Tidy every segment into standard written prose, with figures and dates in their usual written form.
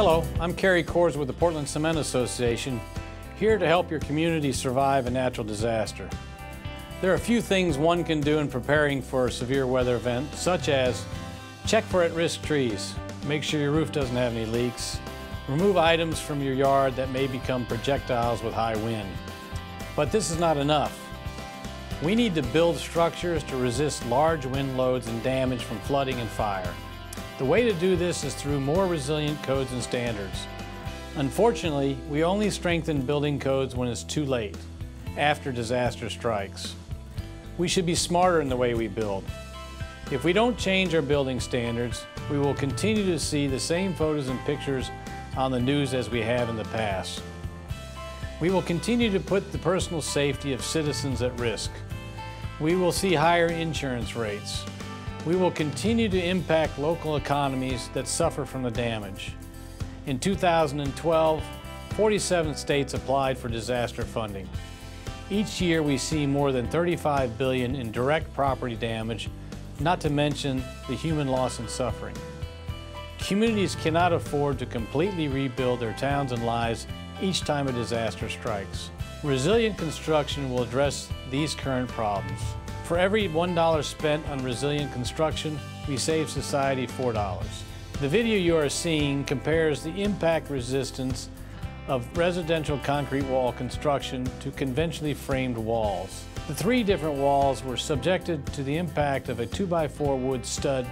Hello, I'm Kerry Kors with the Portland Cement Association, here to help your community survive a natural disaster. There are a few things one can do in preparing for a severe weather event, such as check for at-risk trees, make sure your roof doesn't have any leaks, remove items from your yard that may become projectiles with high wind. But this is not enough. We need to build structures to resist large wind loads and damage from flooding and fire. The way to do this is through more resilient codes and standards. Unfortunately, we only strengthen building codes when it's too late, after disaster strikes. We should be smarter in the way we build. If we don't change our building standards, we will continue to see the same photos and pictures on the news as we have in the past. We will continue to put the personal safety of citizens at risk. We will see higher insurance rates. We will continue to impact local economies that suffer from the damage. In 2012, 47 states applied for disaster funding. Each year we see more than $35 billion in direct property damage, not to mention the human loss and suffering. Communities cannot afford to completely rebuild their towns and lives each time a disaster strikes. Resilient construction will address these current problems. For every $1 spent on resilient construction, we save society $4. The video you are seeing compares the impact resistance of residential concrete wall construction to conventionally framed walls. The three different walls were subjected to the impact of a 2x4 wood stud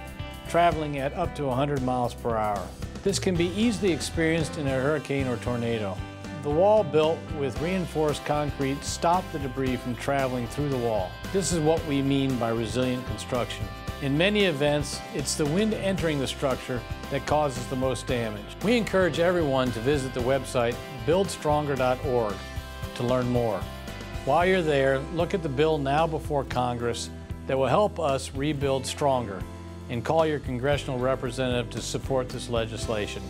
traveling at up to 100 miles per hour. This can be easily experienced in a hurricane or tornado. The wall built with reinforced concrete stopped the debris from traveling through the wall. This is what we mean by resilient construction. In many events, it's the wind entering the structure that causes the most damage. We encourage everyone to visit the website buildstronger.org to learn more. While you're there, look at the bill now before Congress that will help us rebuild stronger, and call your congressional representative to support this legislation.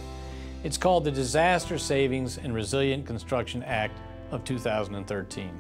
It's called the Disaster Savings and Resilient Construction Act of 2013.